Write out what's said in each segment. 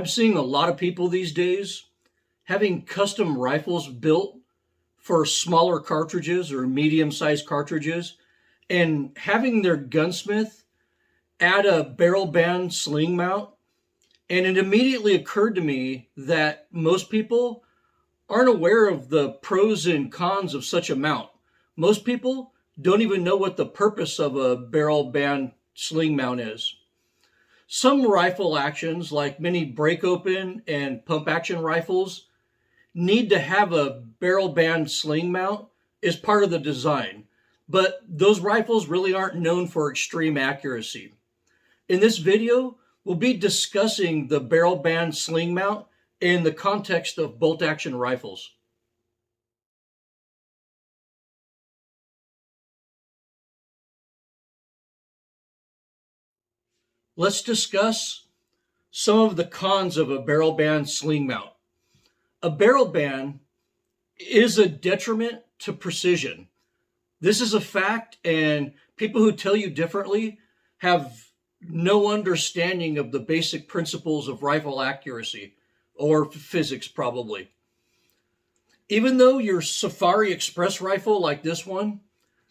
I'm seeing a lot of people these days having custom rifles built for smaller cartridges or medium-sized cartridges and having their gunsmith add a barrel band sling mount. And it immediately occurred to me that most people aren't aware of the pros and cons of such a mount. Most people don't even know what the purpose of a barrel band sling mount is. Some rifle actions, like many break open and pump action rifles, need to have a barrel band sling mount as part of the design, but those rifles really aren't known for extreme accuracy. In this video, we'll be discussing the barrel band sling mount in the context of bolt action rifles. Let's discuss some of the cons of a barrel band sling mount. A barrel band is a detriment to precision. This is a fact, and people who tell you differently have no understanding of the basic principles of rifle accuracy, or physics probably. Even though your Safari Express rifle like this one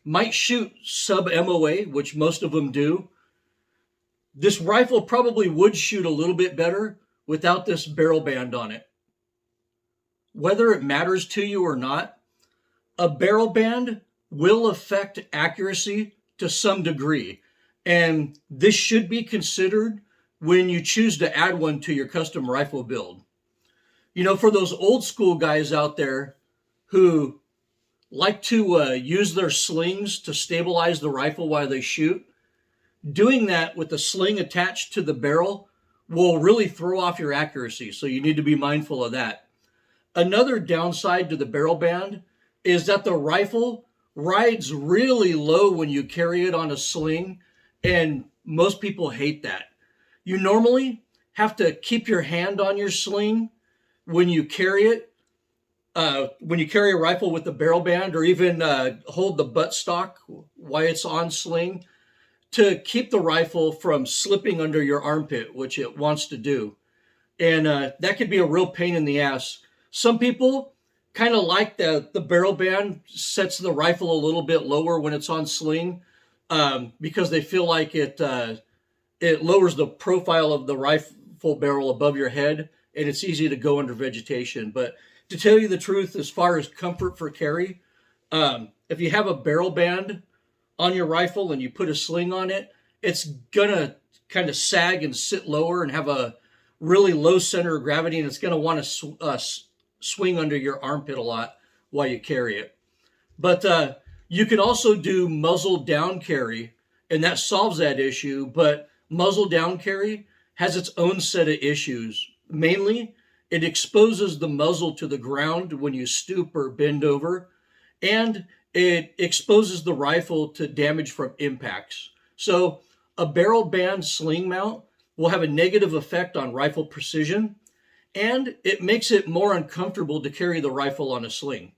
might shoot sub MOA, which most of them do, this rifle probably would shoot a little bit better without this barrel band on it. Whether it matters to you or not, a barrel band will affect accuracy to some degree, and this should be considered when you choose to add one to your custom rifle build. You know, for those old school guys out there who like to use their slings to stabilize the rifle while they shoot, doing that with the sling attached to the barrel will really throw off your accuracy, so you need to be mindful of that. Another downside to the barrel band is that the rifle rides really low when you carry it on a sling, and most people hate that. You normally have to keep your hand on your sling when you carry it, when you carry a rifle with the barrel band, or even hold the buttstock while it's on sling, to keep the rifle from slipping under your armpit, which it wants to do. And that could be a real pain in the ass. Some people kind of like the barrel band sets the rifle a little bit lower when it's on sling, because they feel like it lowers the profile of the rifle barrel above your head, and it's easy to go under vegetation. But to tell you the truth, as far as comfort for carry, if you have a barrel band on your rifle and you put a sling on it, it's gonna kind of sag and sit lower and have a really low center of gravity, and it's gonna want to swing under your armpit a lot while you carry it. But you can also do muzzle down carry, and that solves that issue. But muzzle down carry has its own set of issues. Mainly, it exposes the muzzle to the ground when you stoop or bend over, and it exposes the rifle to damage from impacts. So a barrel band sling mount will have a negative effect on rifle precision, and it makes it more uncomfortable to carry the rifle on a sling.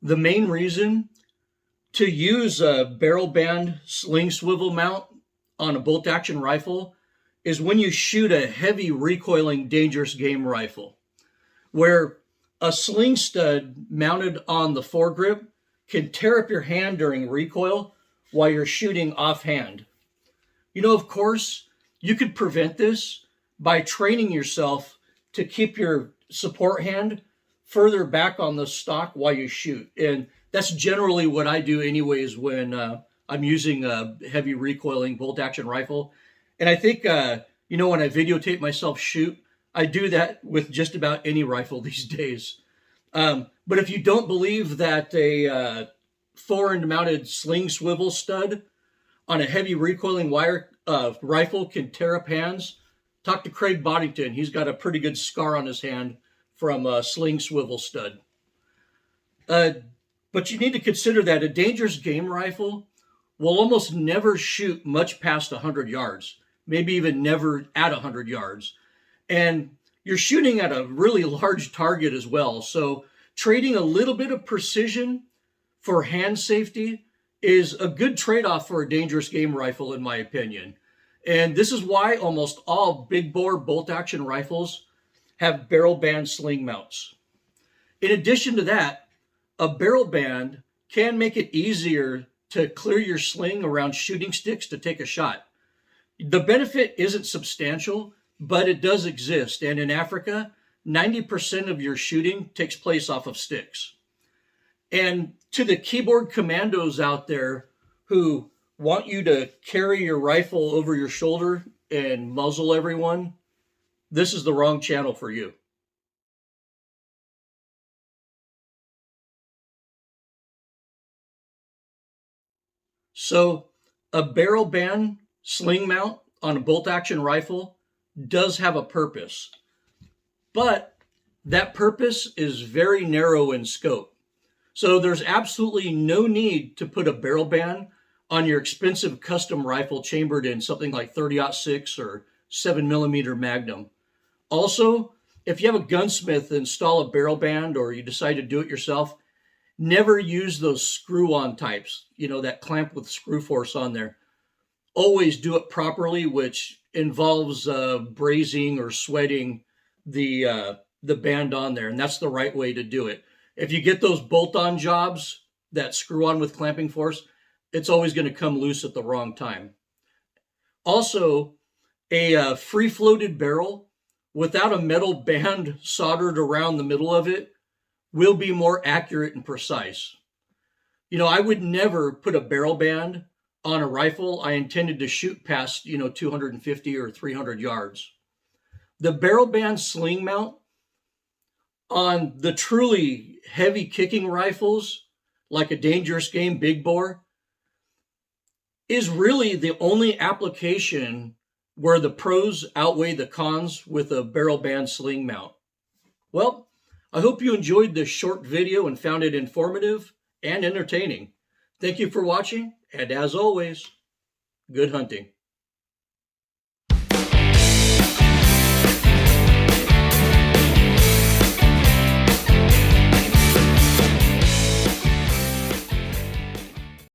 The main reason to use a barrel band sling swivel mount on a bolt action rifle is when you shoot a heavy recoiling dangerous game rifle, where a sling stud mounted on the foregrip can tear up your hand during recoil while you're shooting offhand. You know, of course, you could prevent this by training yourself to keep your support hand further back on the stock while you shoot. And that's generally what I do anyways when I'm using a heavy recoiling bolt action rifle. And I think, when I videotape myself shoot, I do that with just about any rifle these days. But if you don't believe that a forend mounted sling swivel stud on a heavy recoiling wire rifle can tear up hands, talk to Craig Boddington. He's got a pretty good scar on his hand from a sling swivel stud. But you need to consider that a dangerous game rifle will almost never shoot much past 100 yards, maybe even never at 100 yards. And you're shooting at a really large target as well. So trading a little bit of precision for hand safety is a good trade-off for a dangerous game rifle, in my opinion. And this is why almost all big bore bolt action rifles have barrel band sling mounts. In addition to that, a barrel band can make it easier to clear your sling around shooting sticks to take a shot. The benefit isn't substantial, but it does exist. And in Africa, 90% of your shooting takes place off of sticks. And to the keyboard commandos out there who want you to carry your rifle over your shoulder and muzzle everyone, this is the wrong channel for you. So a barrel band sling mount on a bolt action rifle does have a purpose, but that purpose is very narrow in scope. So there's absolutely no need to put a barrel band on your expensive custom rifle chambered in something like 30-06 or 7mm Magnum. Also, if you have a gunsmith install a barrel band or you decide to do it yourself, never use those screw-on types, that clamp with screw force on there. Always do it properly, which involves brazing or sweating the band on there, and that's the right way to do it. If you get those bolt-on jobs that screw on with clamping force, it's always going to come loose at the wrong time. Also, a free-floated barrel without a metal band soldered around the middle of it will be more accurate and precise. I would never put a barrel band on a rifle I intended to shoot past, 250 or 300 yards. The barrel band sling mount on the truly heavy kicking rifles, like a dangerous game big bore, is really the only application where the pros outweigh the cons with a barrel band sling mount. Well, I hope you enjoyed this short video and found it informative and entertaining. Thank you for watching, and as always, good hunting.